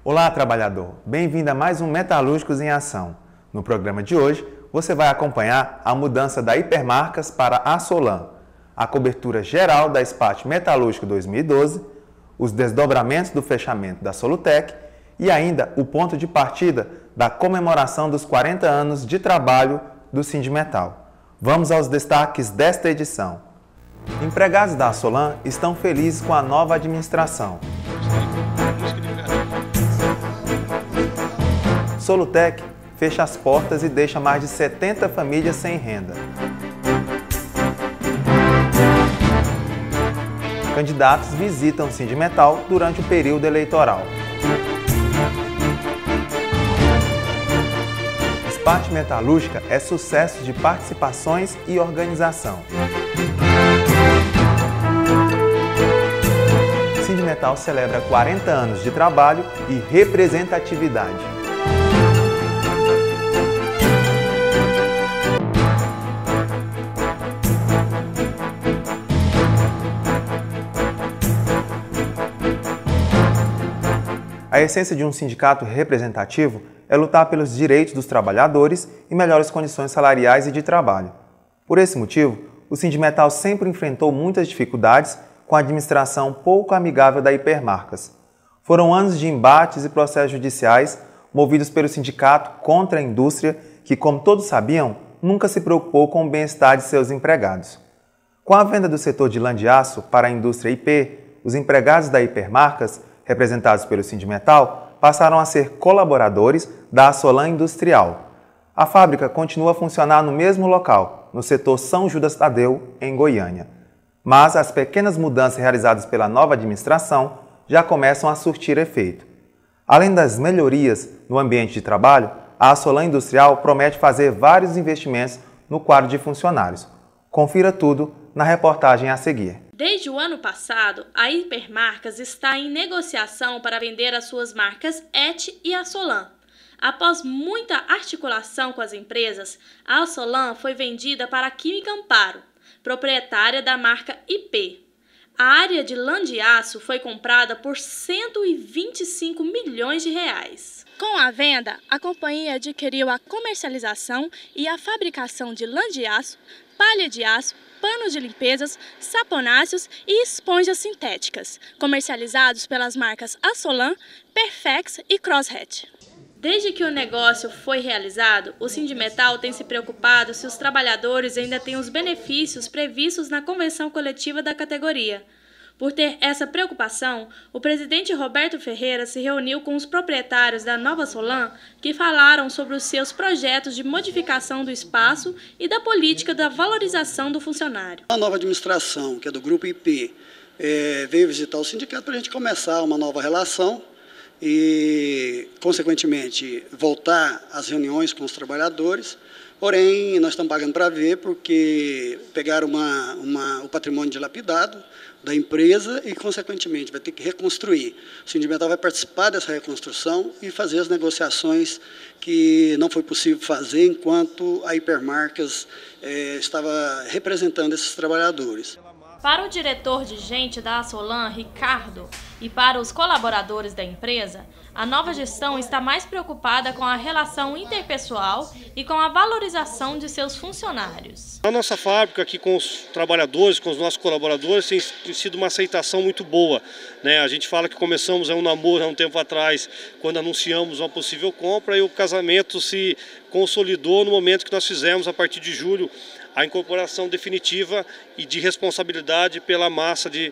Olá, trabalhador! Bem-vindo a mais um Metalúrgicos em Ação. No programa de hoje, você vai acompanhar a mudança da Hipermarcas para a Solan, a cobertura geral da SPAT Metalúrgico 2012, os desdobramentos do fechamento da Solutec e ainda o ponto de partida da comemoração dos 40 anos de trabalho do Sindimetal. Vamos aos destaques desta edição. Empregados da Solan estão felizes com a nova administração. Solutec fecha as portas e deixa mais de 70 famílias sem renda. Candidatos visitam o Sindimetal durante o período eleitoral. SPAT Metalúrgica é sucesso de participações e organização. Sindimetal celebra 40 anos de trabalho e representatividade. A essência de um sindicato representativo é lutar pelos direitos dos trabalhadores e melhores condições salariais e de trabalho. Por esse motivo, o Sindimetal sempre enfrentou muitas dificuldades com a administração pouco amigável da Hipermarcas. Foram anos de embates e processos judiciais movidos pelo sindicato contra a indústria que, como todos sabiam, nunca se preocupou com o bem-estar de seus empregados. Com a venda do setor de lã de aço para a indústria IP, os empregados da Hipermarcas, representados pelo Sindimetal, passaram a ser colaboradores da Solan Industrial. A fábrica continua a funcionar no mesmo local, no setor São Judas Tadeu, em Goiânia. Mas as pequenas mudanças realizadas pela nova administração já começam a surtir efeito. Além das melhorias no ambiente de trabalho, a Solan Industrial promete fazer vários investimentos no quadro de funcionários. Confira tudo na reportagem a seguir. Desde o ano passado, a Hipermarcas está em negociação para vender as suas marcas ET e a Solan. Após muita articulação com as empresas, a Solan foi vendida para a Química Amparo, proprietária da marca IP. A área de lã de aço foi comprada por 125 milhões de reais. Com a venda, a companhia adquiriu a comercialização e a fabricação de lã de aço, palha de aço, panos de limpezas, saponáceos e esponjas sintéticas, comercializados pelas marcas Solan, Perfex e Crosshatch. Desde que o negócio foi realizado, o Sindimetal tem se preocupado se os trabalhadores ainda têm os benefícios previstos na convenção coletiva da categoria. Por ter essa preocupação, o presidente Roberto Ferreira se reuniu com os proprietários da nova Solan, que falaram sobre os seus projetos de modificação do espaço e da política da valorização do funcionário. A nova administração, que é do Grupo IP, veio visitar o sindicato para a gente começar uma nova relação e, consequentemente, voltar às reuniões com os trabalhadores. Porém, nós estamos pagando para ver porque pegaram o patrimônio dilapidado da empresa e, consequentemente, vai ter que reconstruir. O Sindimetal vai participar dessa reconstrução e fazer as negociações que não foi possível fazer enquanto a Hipermarcas estava representando esses trabalhadores. Para o diretor de gente da Solan, Ricardo, e para os colaboradores da empresa, a nova gestão está mais preocupada com a relação interpessoal e com a valorização de seus funcionários. A nossa fábrica aqui com os trabalhadores, com os nossos colaboradores, tem sido uma aceitação muito boa, né? A gente fala que começamos um namoro há um tempo atrás, quando anunciamos uma possível compra, e o casamento se consolidou no momento que nós fizemos, a partir de julho, a incorporação definitiva e de responsabilidade pela massa de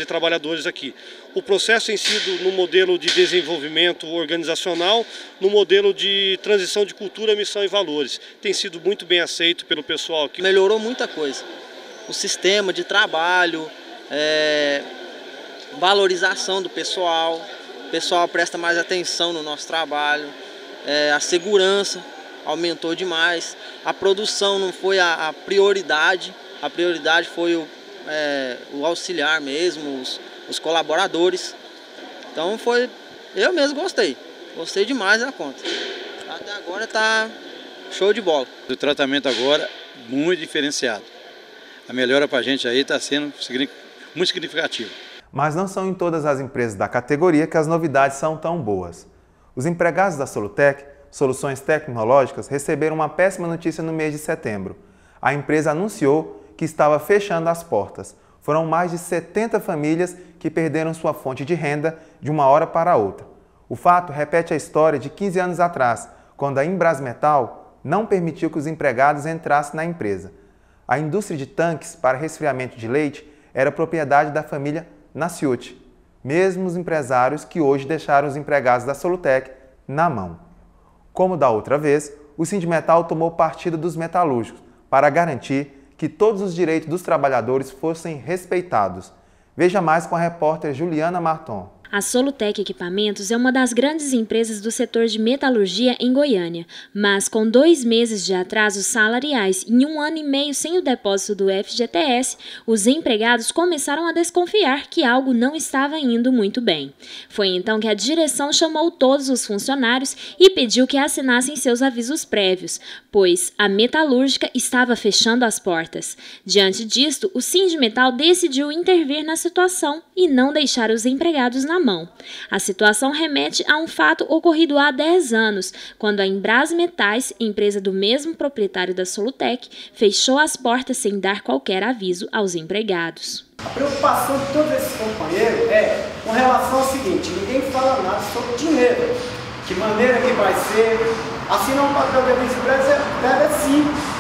trabalhadores aqui. O processo tem sido no modelo de desenvolvimento organizacional, no modelo de transição de cultura, missão e valores. Tem sido muito bem aceito pelo pessoal aqui. Melhorou muita coisa. O sistema de trabalho, valorização do pessoal, o pessoal presta mais atenção no nosso trabalho, a segurança aumentou demais, a produção não foi a prioridade foi o auxiliar mesmo, os colaboradores. Então eu mesmo gostei demais da conta. Até agora tá show de bola. O tratamento agora muito diferenciado. A melhora para a gente aí está sendo muito significativa. Mas não são em todas as empresas da categoria que as novidades são tão boas. Os empregados da Solutec, Soluções Tecnológicas, receberam uma péssima notícia no mês de setembro. A empresa anunciou que estava fechando as portas. Foram mais de 70 famílias que perderam sua fonte de renda de uma hora para outra. O fato repete a história de 15 anos atrás, quando a Embrasmetal não permitiu que os empregados entrassem na empresa. A indústria de tanques para resfriamento de leite era propriedade da família Naciuti, mesmo os empresários que hoje deixaram os empregados da Solutec na mão. Como da outra vez, o Sindimetal tomou partido dos metalúrgicos para garantir que todos os direitos dos trabalhadores fossem respeitados. Veja mais com a repórter Juliana Marton. A Solutec Equipamentos é uma das grandes empresas do setor de metalurgia em Goiânia, mas com 2 meses de atrasos salariais e 1 ano e meio sem o depósito do FGTS, os empregados começaram a desconfiar que algo não estava indo muito bem. Foi então que a direção chamou todos os funcionários e pediu que assinassem seus avisos prévios, pois a metalúrgica estava fechando as portas. Diante disto, o Sindimetal decidiu intervir na situação e não deixar os empregados na mão. A situação remete a um fato ocorrido há 10 anos, quando a Embrasmetais, empresa do mesmo proprietário da Solutec, fechou as portas sem dar qualquer aviso aos empregados. A preocupação de todos esses companheiros é com relação ao seguinte: ninguém fala nada sobre dinheiro. Que maneira que vai ser? Assinar um papel de aviso prévio é simples.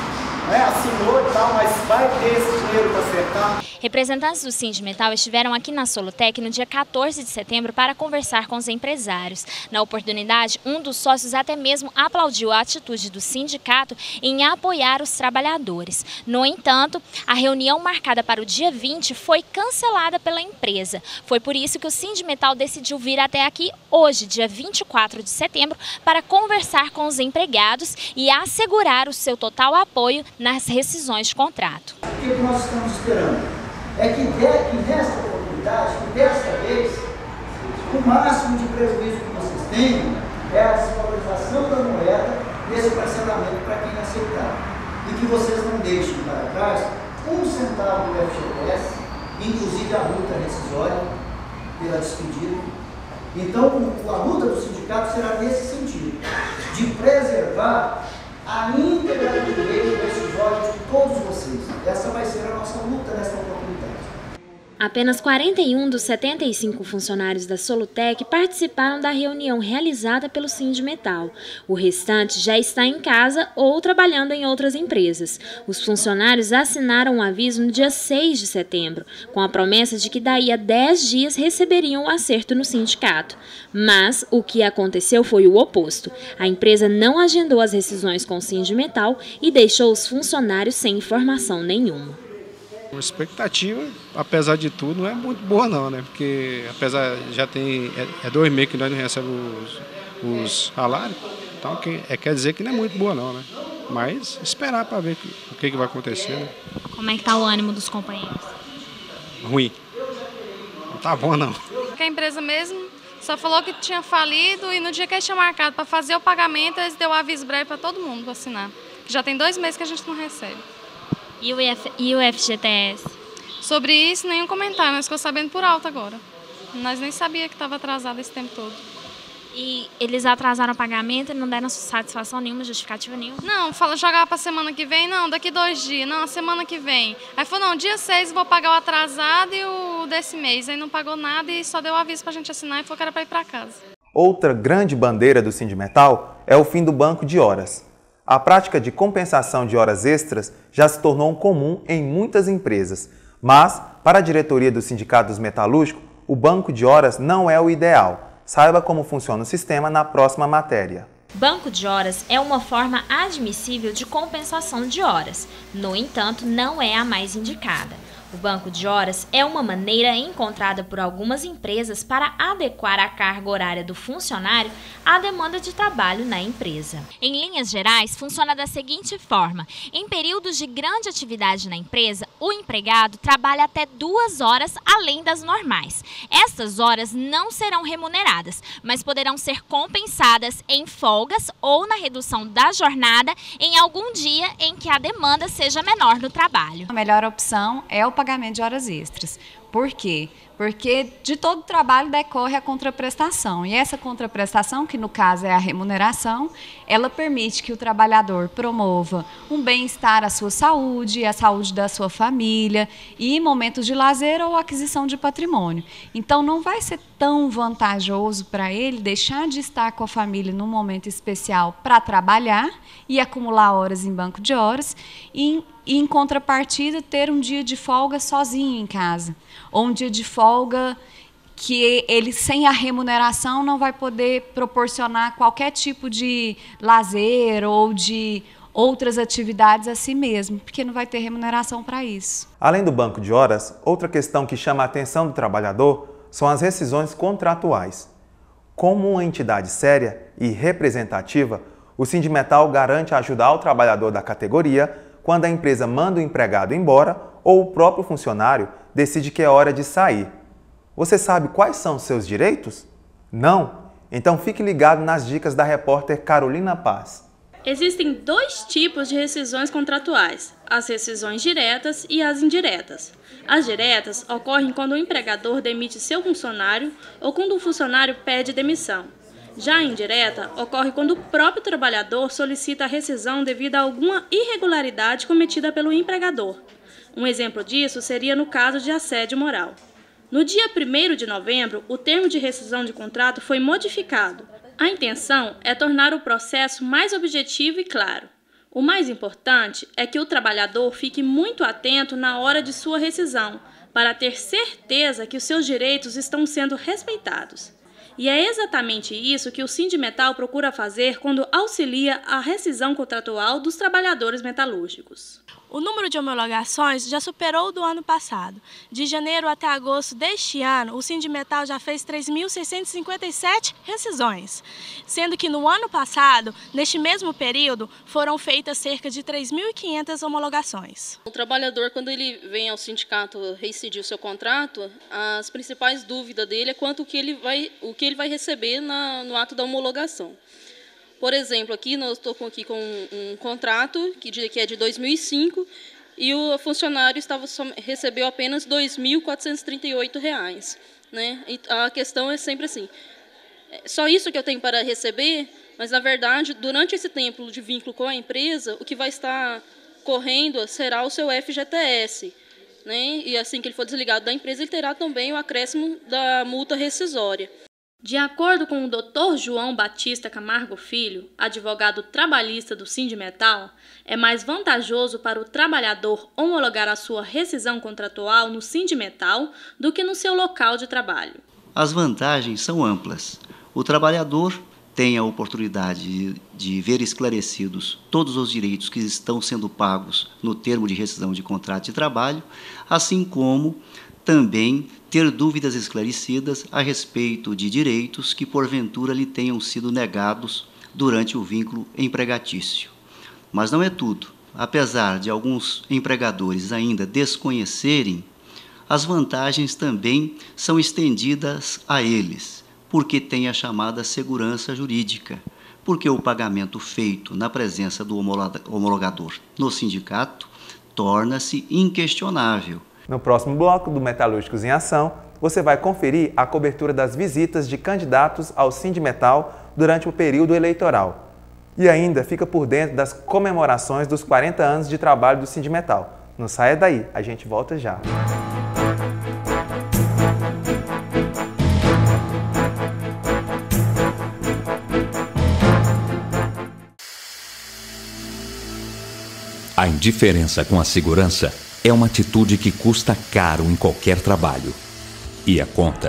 Assinou e tal, mas vai ter esse dinheiro para acertar. Representantes do Sindimetal estiveram aqui na Solutec no dia 14 de setembro para conversar com os empresários. Na oportunidade, um dos sócios até mesmo aplaudiu a atitude do sindicato em apoiar os trabalhadores. No entanto, a reunião marcada para o dia 20 foi cancelada pela empresa. Foi por isso que o Sindimetal decidiu vir até aqui hoje, dia 24 de setembro, para conversar com os empregados e assegurar o seu total apoio nas rescisões de contrato. O que nós estamos esperando? É que nesta oportunidade, que desta vez, o máximo de prejuízo que vocês tenham é a desvalorização da moeda nesse parcelamento para quem aceitar. E que vocês não deixem para trás 1 centavo do FGTS, inclusive a multa rescisória pela despedida. Então, a luta do sindicato será nesse sentido, de preservar a íntegra do direito rescisório de todos vocês. Essa vai ser a nossa luta nessa oportunidade. Apenas 41 dos 75 funcionários da Solutec participaram da reunião realizada pelo Sindimetal. O restante já está em casa ou trabalhando em outras empresas. Os funcionários assinaram um aviso no dia 6 de setembro, com a promessa de que daí a 10 dias receberiam o acerto no sindicato. Mas o que aconteceu foi o oposto. A empresa não agendou as rescisões com o Sindimetal e deixou os funcionários sem informação nenhuma. A expectativa, apesar de tudo, não é muito boa não, né? Porque apesar já tem 2 meses que nós não recebemos os salários, então quer dizer que não é muito boa não, né? Mas esperar para ver o que vai acontecer, né? Como é que está o ânimo dos companheiros? Ruim. Não tá bom não. A empresa mesmo só falou que tinha falido e no dia que eles tinham marcado para fazer o pagamento, eles deu aviso breve para todo mundo assinar. Já tem 2 meses que a gente não recebe. E o FGTS? Sobre isso, nenhum comentário, nós ficamos sabendo por alto agora. Nós nem sabíamos que estava atrasado esse tempo todo. E eles atrasaram o pagamento e não deram satisfação nenhuma, justificativa nenhuma? Não, jogar para a semana que vem, não, daqui 2 dias, não, a semana que vem. Aí falou, não, dia 6 vou pagar o atrasado e o desse mês. Aí não pagou nada e só deu aviso para a gente assinar e falou que era para ir para casa. Outra grande bandeira do Sindimetal é o fim do banco de horas. A prática de compensação de horas extras já se tornou comum em muitas empresas, mas, para a diretoria do Sindicato dos Metalúrgicos, o banco de horas não é o ideal. Saiba como funciona o sistema na próxima matéria. Banco de horas é uma forma admissível de compensação de horas, no entanto, não é a mais indicada. O banco de horas é uma maneira encontrada por algumas empresas para adequar a carga horária do funcionário à demanda de trabalho na empresa. Em linhas gerais, funciona da seguinte forma: em períodos de grande atividade na empresa, o empregado trabalha até 2 horas além das normais. Essas horas não serão remuneradas, mas poderão ser compensadas em folgas ou na redução da jornada em algum dia em que a demanda seja menor no trabalho. A melhor opção é o pagamento de horas extras. Por quê? Porque de todo trabalho decorre a contraprestação. E essa contraprestação, que no caso é a remuneração, ela permite que o trabalhador promova um bem-estar à sua saúde, à saúde da sua família e momentos de lazer ou aquisição de patrimônio. Então não vai ser tão vantajoso para ele deixar de estar com a família num momento especial para trabalhar e acumular horas em banco de horas e em contrapartida ter um dia de folga sozinho em casa, ou um dia de folga que ele, sem a remuneração, não vai poder proporcionar qualquer tipo de lazer ou de outras atividades a si mesmo, porque não vai ter remuneração para isso. Além do banco de horas, outra questão que chama a atenção do trabalhador são as rescisões contratuais. Como uma entidade séria e representativa, o Sindimetal garante ajudar o trabalhador da categoria quando a empresa manda o empregado embora ou o próprio funcionário decide que é hora de sair. Você sabe quais são os seus direitos? Não? Então fique ligado nas dicas da repórter Carolina Paz. Existem 2 tipos de rescisões contratuais: as rescisões diretas e as indiretas. As diretas ocorrem quando o empregador demite seu funcionário ou quando o funcionário pede demissão. Já a indireta ocorre quando o próprio trabalhador solicita a rescisão devido a alguma irregularidade cometida pelo empregador. Um exemplo disso seria no caso de assédio moral. No dia 1º de novembro, o termo de rescisão de contrato foi modificado. A intenção é tornar o processo mais objetivo e claro. O mais importante é que o trabalhador fique muito atento na hora de sua rescisão, para ter certeza que os seus direitos estão sendo respeitados. E é exatamente isso que o Sindimetal procura fazer quando auxilia a rescisão contratual dos trabalhadores metalúrgicos. O número de homologações já superou o do ano passado. De janeiro até agosto deste ano, o Sindimetal já fez 3.657 rescisões, sendo que no ano passado, neste mesmo período, foram feitas cerca de 3.500 homologações. O trabalhador, quando ele vem ao sindicato rescindir o seu contrato, as principais dúvidas dele é quanto o que ele vai receber no ato da homologação. Por exemplo, aqui nós estou aqui com um contrato que é de 2005 e o funcionário recebeu apenas R$ 2.438, né? E a questão é sempre assim, só isso que eu tenho para receber, mas na verdade, durante esse tempo de vínculo com a empresa, o que vai estar correndo será o seu FGTS, né? E assim que ele for desligado da empresa, ele terá também o acréscimo da multa rescisória. De acordo com o Dr. João Batista Camargo Filho, advogado trabalhista do Sindimetal, é mais vantajoso para o trabalhador homologar a sua rescisão contratual no Sindimetal do que no seu local de trabalho. As vantagens são amplas. O trabalhador tem a oportunidade de ver esclarecidos todos os direitos que estão sendo pagos no termo de rescisão de contrato de trabalho, assim como também ter dúvidas esclarecidas a respeito de direitos que, porventura, lhe tenham sido negados durante o vínculo empregatício. Mas não é tudo. Apesar de alguns empregadores ainda desconhecerem, as vantagens também são estendidas a eles, porque tem a chamada segurança jurídica, porque o pagamento feito na presença do homologador no sindicato torna-se inquestionável. No próximo bloco do Metalúrgicos em Ação, você vai conferir a cobertura das visitas de candidatos ao Sindimetal durante o período eleitoral. E ainda fica por dentro das comemorações dos 40 anos de trabalho do Sindimetal. Não saia daí, a gente volta já. A indiferença com a segurança é uma atitude que custa caro em qualquer trabalho. E a conta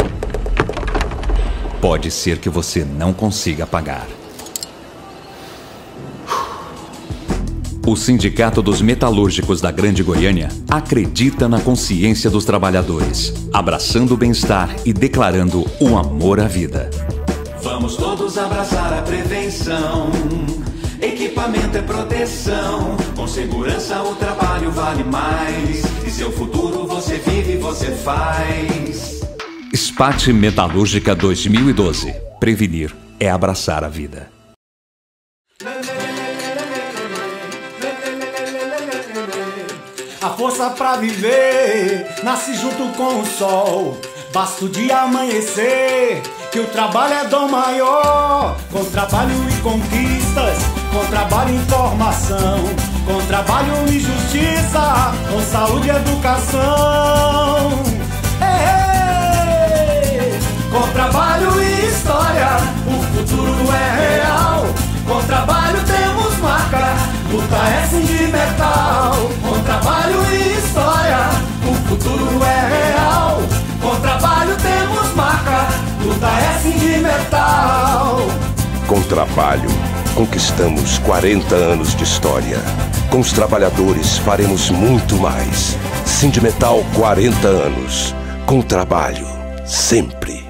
pode ser que você não consiga pagar. O Sindicato dos Metalúrgicos da Grande Goiânia acredita na consciência dos trabalhadores, abraçando o bem-estar e declarando o amor à vida. Vamos todos abraçar a prevenção. Equipamento é proteção. Com segurança o trabalho vale mais. E seu futuro você vive, você faz. SPAT Metalúrgica 2012. Prevenir é abraçar a vida. A força pra viver nasce junto com o sol. Basta o dia amanhecer, que o trabalho é dom maior. Com trabalho e conquistas, com trabalho e informação, com trabalho e justiça, com saúde e educação. Com trabalho e história, o futuro é real. Com trabalho temos marca, luta é Sindimetal. Com trabalho e história, o futuro é real. Com trabalho temos marca, luta é Sindimetal. Com trabalho, conquistamos 40 anos de história. Com os trabalhadores faremos muito mais. Sindimetal 40 anos. Com trabalho, sempre.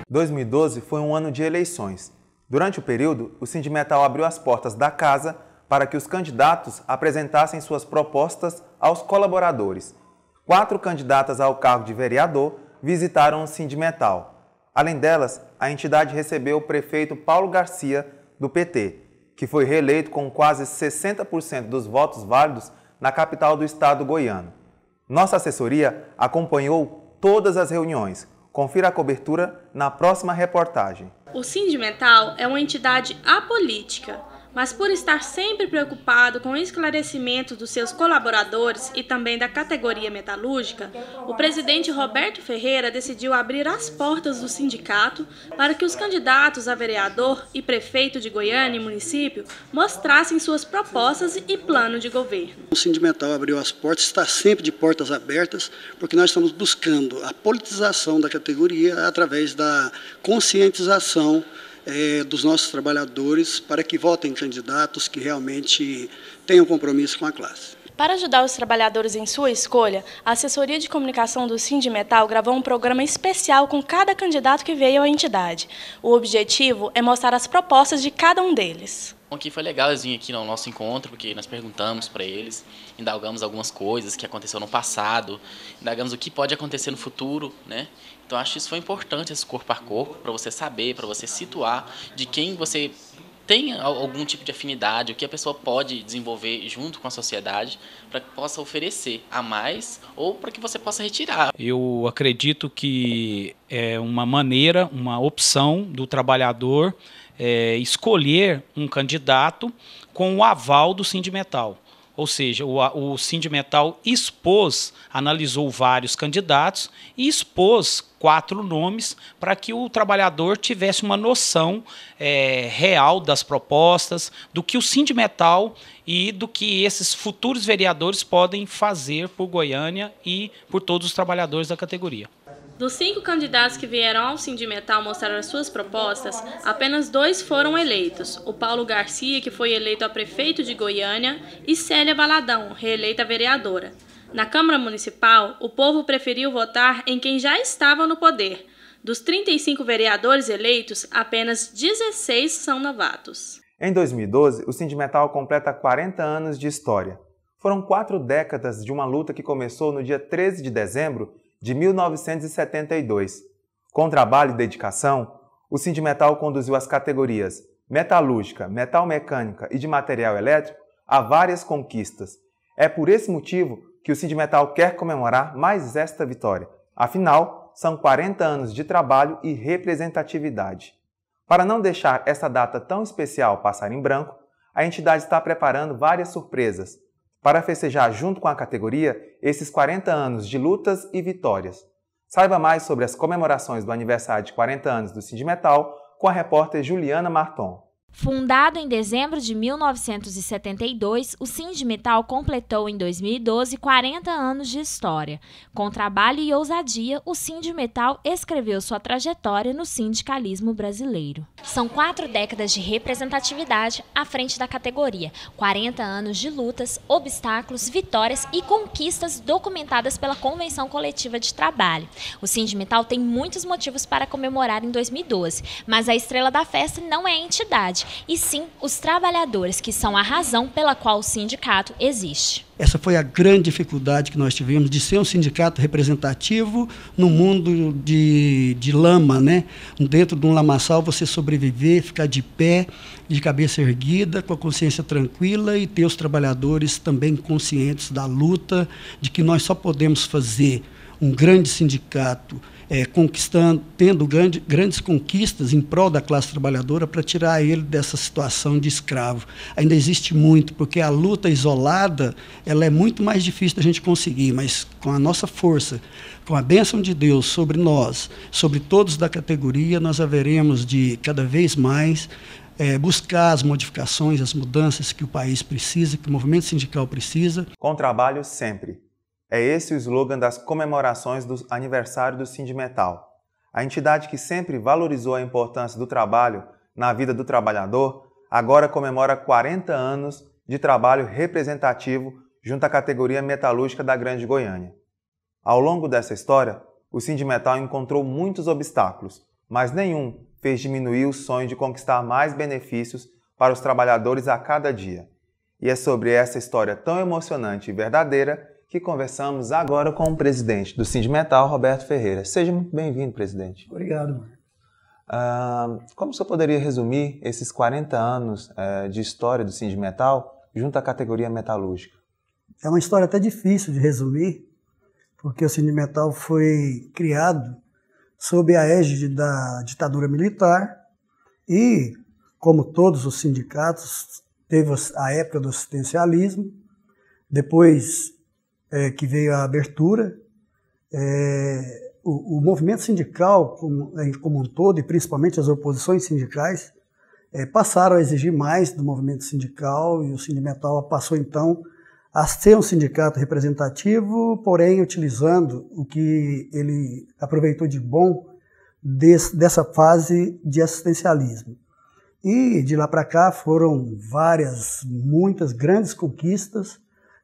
Em 2012 foi um ano de eleições. Durante o período, o Sindimetal abriu as portas da casa para que os candidatos apresentassem suas propostas aos colaboradores. 4 candidatas ao cargo de vereador visitaram o Sindimetal. Além delas, a entidade recebeu o prefeito Paulo Garcia, do PT, que foi reeleito com quase 60% dos votos válidos na capital do estado goiano. Nossa assessoria acompanhou todas as reuniões. Confira a cobertura na próxima reportagem. O Sindimetal é uma entidade apolítica, mas por estar sempre preocupado com o esclarecimento dos seus colaboradores e também da categoria metalúrgica, o presidente Roberto Ferreira decidiu abrir as portas do sindicato para que os candidatos a vereador e prefeito de Goiânia e município mostrassem suas propostas e plano de governo. O Sindimetal abriu as portas, está sempre de portas abertas, porque nós estamos buscando a politização da categoria através da conscientização dos nossos trabalhadores para que votem candidatos que realmente tenham compromisso com a classe. Para ajudar os trabalhadores em sua escolha, a assessoria de comunicação do Sindimetal gravou um programa especial com cada candidato que veio à entidade. O objetivo é mostrar as propostas de cada um deles. Aqui foi legal eles virem aqui no nosso encontro, porque nós perguntamos para eles, indagamos algumas coisas que aconteceu no passado, indagamos o que pode acontecer no futuro, né? Então acho que isso foi importante, esse corpo a corpo, para você saber, para você situar de quem você tem algum tipo de afinidade, o que a pessoa pode desenvolver junto com a sociedade, para que possa oferecer a mais ou para que você possa retirar. Eu acredito que é uma maneira, uma opção do trabalhador escolher um candidato com o aval do Sindimetal. Ou seja, o Sindimetal analisou vários candidatos e expôs 4 nomes para que o trabalhador tivesse uma noção real das propostas, do que o Sindimetal e do que esses futuros vereadores podem fazer por Goiânia e por todos os trabalhadores da categoria. Dos 5 candidatos que vieram ao Sindimetal mostrar as suas propostas, apenas 2 foram eleitos. O Paulo Garcia, que foi eleito a prefeito de Goiânia, e Célia Valadão, reeleita vereadora. Na Câmara Municipal, o povo preferiu votar em quem já estava no poder. Dos 35 vereadores eleitos, apenas 16 são novatos. Em 2012, o Sindimetal completa 40 anos de história. Foram 4 décadas de uma luta que começou no dia 13 de dezembro de 1972. Com trabalho e dedicação, o Sindimetal conduziu as categorias metalúrgica, metalmecânica e de material elétrico a várias conquistas. É por esse motivo que o Sindimetal quer comemorar mais esta vitória. Afinal, são 40 anos de trabalho e representatividade. Para não deixar essa data tão especial passar em branco, a entidade está preparando várias surpresas para festejar junto com a categoria esses 40 anos de lutas e vitórias. Saiba mais sobre as comemorações do aniversário de 40 anos do Sindimetal com a repórter Juliana Marton. Fundado em dezembro de 1972, o Sindimetal completou em 2012 40 anos de história. Com trabalho e ousadia, o Sindimetal escreveu sua trajetória no sindicalismo brasileiro. São 4 décadas de representatividade à frente da categoria, 40 anos de lutas, obstáculos, vitórias e conquistas documentadas pela Convenção Coletiva de Trabalho. O Sindimetal tem muitos motivos para comemorar em 2012, mas a estrela da festa não é a entidade, e sim os trabalhadores, que são a razão pela qual o sindicato existe. Essa foi a grande dificuldade que nós tivemos de ser um sindicato representativo no mundo de lama, né? Dentro de um lamaçal, você sobreviver, ficar de pé, de cabeça erguida, com a consciência tranquila e ter os trabalhadores também conscientes da luta, de que nós só podemos fazer um grande sindicato conquistando, tendo grandes conquistas em prol da classe trabalhadora para tirar ele dessa situação de escravo. Ainda existe muito, porque a luta isolada ela é muito mais difícil da gente conseguir, mas com a nossa força, com a bênção de Deus sobre nós, sobre todos da categoria, nós haveremos de cada vez mais buscar as modificações, as mudanças que o país precisa, que o movimento sindical precisa. Com trabalho sempre. É esse o slogan das comemorações do aniversário do Sindimetal. A entidade que sempre valorizou a importância do trabalho na vida do trabalhador, agora comemora 40 anos de trabalho representativo junto à categoria metalúrgica da Grande Goiânia. Ao longo dessa história, o Sindimetal encontrou muitos obstáculos, mas nenhum fez diminuir o sonho de conquistar mais benefícios para os trabalhadores a cada dia. E é sobre essa história tão emocionante e verdadeira que conversamos agora com o presidente do Sindimetal, Roberto Ferreira. Seja muito bem-vindo, presidente. Obrigado, mano. Como o senhor poderia resumir esses 40 anos de história do Sindimetal junto à categoria metalúrgica? É uma história até difícil de resumir, porque o Sindimetal foi criado sob a égide da ditadura militar e, como todos os sindicatos, teve a época do assistencialismo, depois que veio a abertura, o movimento sindical como um todo, e principalmente as oposições sindicais, passaram a exigir mais do movimento sindical, e o Sindimetal passou então a ser um sindicato representativo, porém utilizando o que ele aproveitou de bom dessa fase de assistencialismo. E de lá para cá foram muitas grandes conquistas,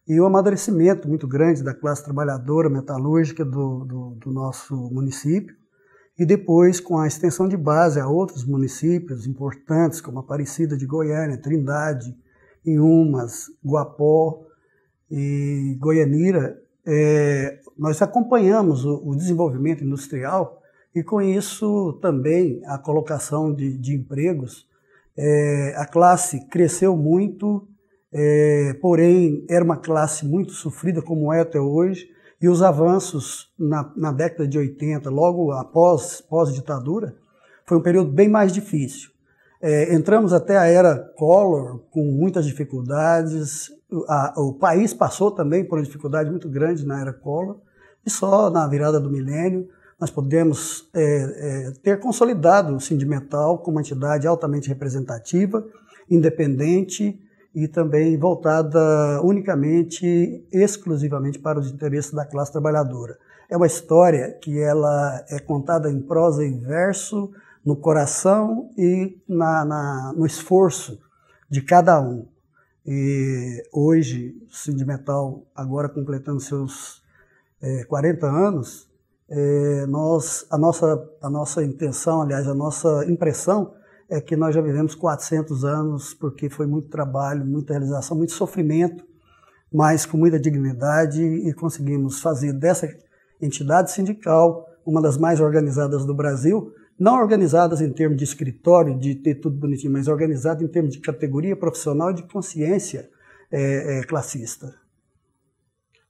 e o amadurecimento muito grande da classe trabalhadora metalúrgica do nosso município, e depois com a extensão de base a outros municípios importantes, como Aparecida de Goiânia, Trindade, Inhumas, Guapó e Goianira, nós acompanhamos o desenvolvimento industrial e com isso também a colocação de empregos. A classe cresceu muito, porém era uma classe muito sofrida como é até hoje, e os avanços na década de 80, logo após ditadura, foi um período bem mais difícil. Entramos até a era Collor com muitas dificuldades, o país passou também por uma dificuldade muito grande na era Collor, e só na virada do milênio nós podemos ter consolidado o Sindimetal como uma entidade altamente representativa, independente, e também voltada unicamente, exclusivamente para os interesses da classe trabalhadora. É uma história que ela é contada em prosa e verso, no coração e no esforço de cada um. E hoje, o Sindimetal, agora completando seus 40 anos, a nossa intenção, aliás, a nossa impressão é que nós já vivemos 400 anos, porque foi muito trabalho, muita realização, muito sofrimento, mas com muita dignidade, e conseguimos fazer dessa entidade sindical uma das mais organizadas do Brasil, não organizadas em termos de escritório, de ter tudo bonitinho, mas organizada em termos de categoria profissional e de consciência classista.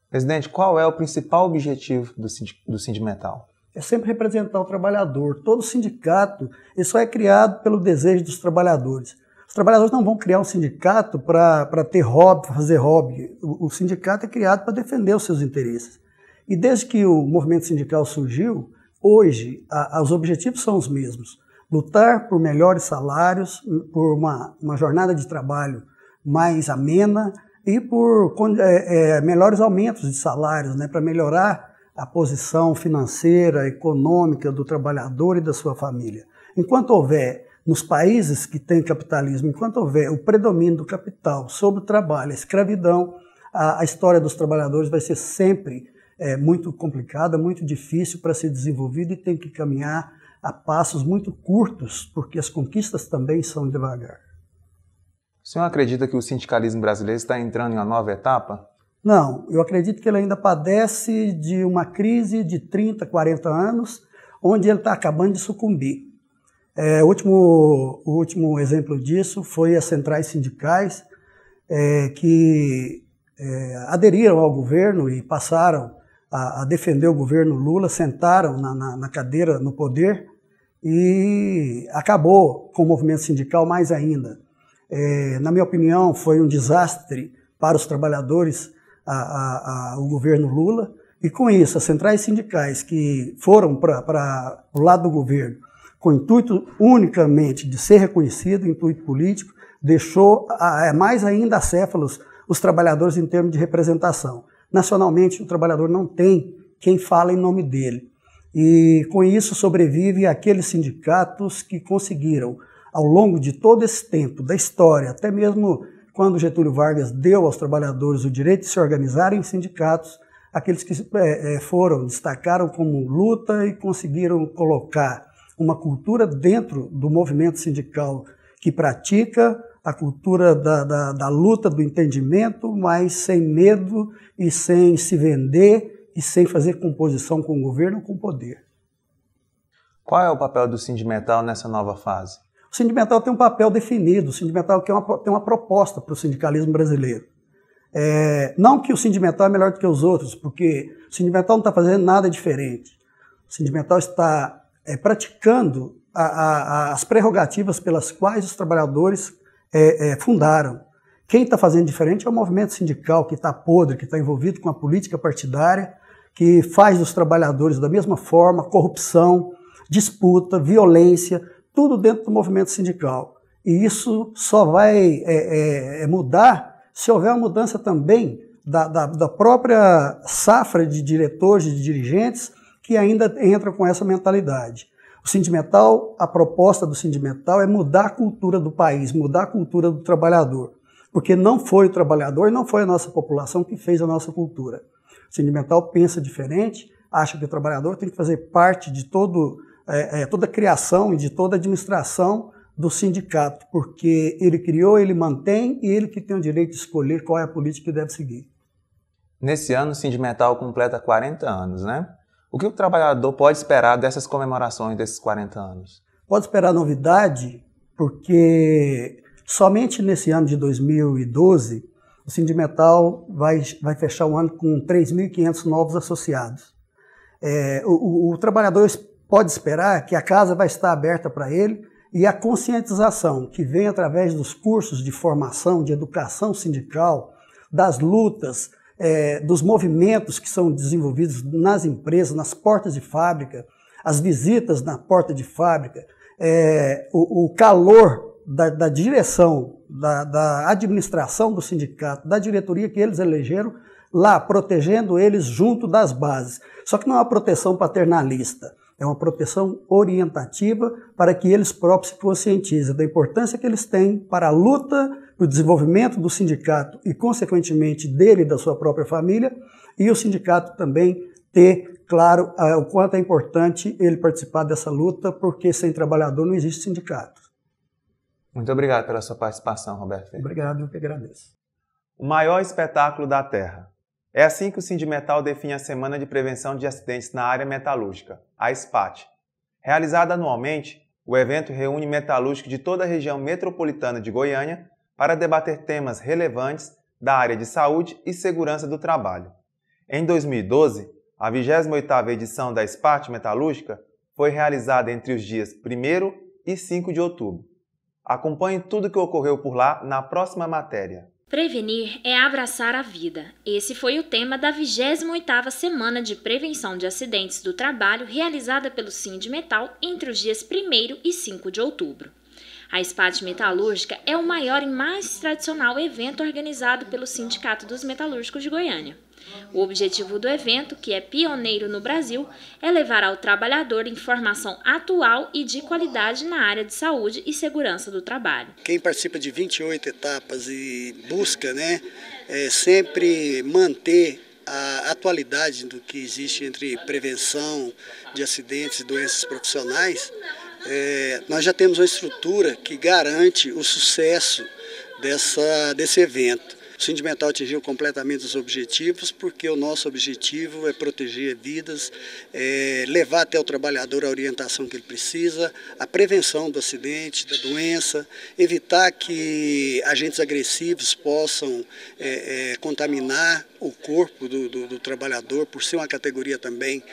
Presidente, qual é o principal objetivo do Sindimetal? É sempre representar o trabalhador. Todo sindicato só é criado pelo desejo dos trabalhadores. Os trabalhadores não vão criar um sindicato para ter hobby, fazer hobby. O sindicato é criado para defender os seus interesses. E desde que o movimento sindical surgiu, hoje os objetivos são os mesmos. lutar por melhores salários, por uma jornada de trabalho mais amena e por melhores aumentos de salários, né, para melhorar a posição financeira, econômica do trabalhador e da sua família. Enquanto houver, nos países que têm capitalismo, enquanto houver o predomínio do capital sobre o trabalho, a escravidão, a história dos trabalhadores vai ser sempre muito complicada, muito difícil para ser desenvolvida e tem que caminhar a passos muito curtos, porque as conquistas também são devagar. O senhor acredita que o sindicalismo brasileiro está entrando em uma nova etapa? Não, eu acredito que ele ainda padece de uma crise de 30, 40 anos, onde ele está acabando de sucumbir. O último exemplo disso foi as centrais sindicais que aderiram ao governo e passaram a defender o governo Lula, sentaram na cadeira no poder e acabou com o movimento sindical mais ainda. Na minha opinião, foi um desastre para os trabalhadores o governo Lula, e com isso as centrais sindicais que foram para o lado do governo com o intuito unicamente de ser reconhecido, intuito político, deixou mais ainda acéfalos os trabalhadores em termos de representação. Nacionalmente, o trabalhador não tem quem fala em nome dele. E com isso sobrevive aqueles sindicatos que conseguiram, ao longo de todo esse tempo da história, até mesmo quando Getúlio Vargas deu aos trabalhadores o direito de se organizarem em sindicatos, aqueles que destacaram como luta e conseguiram colocar uma cultura dentro do movimento sindical que pratica a cultura da luta, do entendimento, mas sem medo e sem se vender e sem fazer composição com o governo ou com o poder. Qual é o papel do Sindimetal nessa nova fase? O Sindimetal tem um papel definido, o Sindimetal tem uma proposta para o sindicalismo brasileiro. Não que o Sindimetal é melhor do que os outros, porque o Sindimetal não está fazendo nada diferente. O Sindimetal está praticando as prerrogativas pelas quais os trabalhadores fundaram. Quem está fazendo diferente é o movimento sindical, que está podre, que está envolvido com a política partidária, que faz dos trabalhadores da mesma forma, corrupção, disputa, violência, tudo dentro do movimento sindical. E isso só vai mudar se houver uma mudança também da própria safra de diretores, de dirigentes, que ainda entram com essa mentalidade. O Sindimetal, a proposta do Sindimetal é mudar a cultura do país, mudar a cultura do trabalhador. Porque não foi o trabalhador, não foi a nossa população que fez a nossa cultura. O Sindimetal pensa diferente, acha que o trabalhador tem que fazer parte de toda a criação e de toda a administração do sindicato, porque ele criou, ele mantém e ele que tem o direito de escolher qual é a política que deve seguir. Nesse ano, o Sindimetal completa 40 anos, né? O que o trabalhador pode esperar dessas comemorações desses 40 anos? Pode esperar novidade, porque somente nesse ano de 2012, o Sindimetal vai fechar o ano com 3.500 novos associados. O trabalhador pode esperar que a casa vai estar aberta para ele e a conscientização que vem através dos cursos de formação, de educação sindical, das lutas, dos movimentos que são desenvolvidos nas empresas, nas portas de fábrica, as visitas na porta de fábrica, o calor da direção, da administração do sindicato, da diretoria que eles elegeram, lá protegendo eles junto das bases. Só que não é uma proteção paternalista, é uma proteção orientativa para que eles próprios se conscientizem da importância que eles têm para a luta, para o desenvolvimento do sindicato e, consequentemente, dele e da sua própria família, e o sindicato também ter claro o quanto é importante ele participar dessa luta, porque sem trabalhador não existe sindicato. Muito obrigado pela sua participação, Roberto Ferreira. Obrigado, eu que agradeço. O maior espetáculo da Terra. É assim que o Sindimetal define a Semana de Prevenção de Acidentes na Área Metalúrgica, a SPAT. Realizada anualmente, o evento reúne metalúrgicos de toda a região metropolitana de Goiânia para debater temas relevantes da área de saúde e segurança do trabalho. Em 2012, a 28ª edição da SPAT Metalúrgica foi realizada entre os dias 1º e 5 de outubro. Acompanhe tudo o que ocorreu por lá na próxima matéria. Prevenir é abraçar a vida. Esse foi o tema da 28ª Semana de Prevenção de Acidentes do Trabalho realizada pelo Sindmetal entre os dias 1º e 5 de outubro. A SPAT Metalúrgica é o maior e mais tradicional evento organizado pelo Sindicato dos Metalúrgicos de Goiânia. O objetivo do evento, que é pioneiro no Brasil, é levar ao trabalhador informação atual e de qualidade na área de saúde e segurança do trabalho. Quem participa de 28 etapas e busca, sempre manter a atualidade do que existe entre prevenção de acidentes e doenças profissionais, nós já temos uma estrutura que garante o sucesso desse evento. O Sindmetal atingiu completamente os objetivos, porque o nosso objetivo é proteger vidas, levar até o trabalhador a orientação que ele precisa, a prevenção do acidente, da doença, evitar que agentes agressivos possam contaminar o corpo do trabalhador, por ser uma categoria também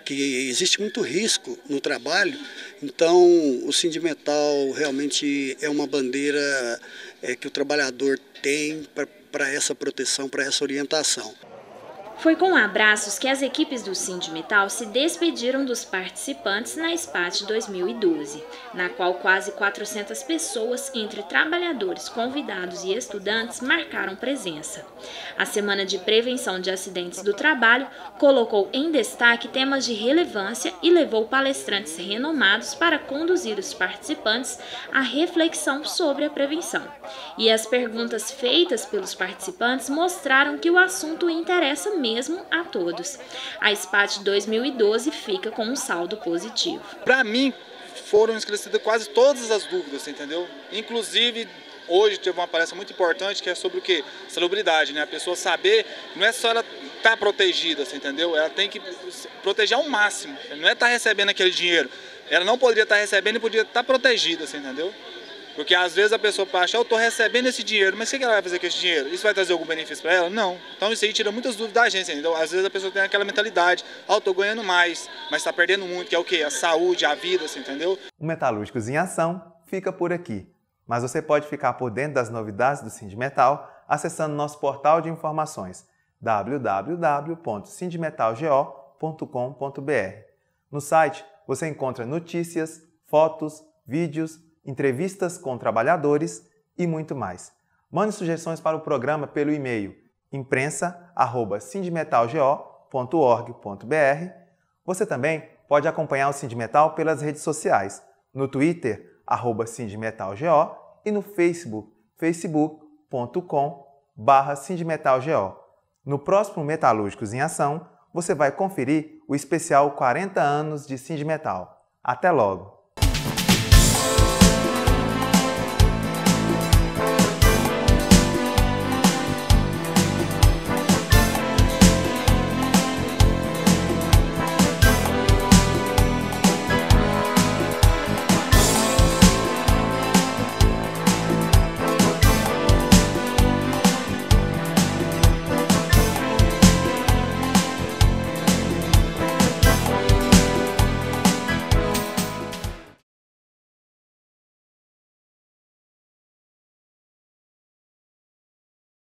que existe muito risco no trabalho. Então, o Sindmetal realmente é uma bandeira que o trabalhador tem para essa proteção, para essa orientação. Foi com abraços que as equipes do Sindmetal se despediram dos participantes na SPAT 2012, na qual quase 400 pessoas, entre trabalhadores, convidados e estudantes, marcaram presença. A Semana de Prevenção de Acidentes do Trabalho colocou em destaque temas de relevância e levou palestrantes renomados para conduzir os participantes à reflexão sobre a prevenção. E as perguntas feitas pelos participantes mostraram que o assunto interessa mesmo a todos. A SPAT 2012 fica com um saldo positivo. Para mim, foram esclarecidas quase todas as dúvidas, entendeu? Inclusive, hoje teve uma palestra muito importante que é sobre o quê? Salubridade, né? A pessoa saber, não é só ela estar protegida, entendeu? Ela tem que proteger ao máximo, não é estar recebendo aquele dinheiro. Ela não poderia estar recebendo e poderia estar protegida, entendeu? Porque às vezes a pessoa acha, eu estou recebendo esse dinheiro, mas o que ela vai fazer com esse dinheiro? Isso vai trazer algum benefício para ela? Não. Então isso aí tira muitas dúvidas da gente. Então, às vezes a pessoa tem aquela mentalidade, eu estou ganhando mais, mas está perdendo muito, que é o quê? A saúde, a vida, entendeu? O Metalúrgicos em Ação fica por aqui. Mas você pode ficar por dentro das novidades do Sindmetal acessando nosso portal de informações www.sindmetalgo.com.br. No site você encontra notícias, fotos, vídeos, entrevistas com trabalhadores e muito mais. Mande sugestões para o programa pelo e-mail imprensa@sindmetalgo.org.br. Você também pode acompanhar o Sindmetal pelas redes sociais, no Twitter, @sindmetalgo e no Facebook, facebook.com/sindmetalgo. No próximo Metalúrgicos em Ação, você vai conferir o especial 40 anos de Sindmetal. Até logo!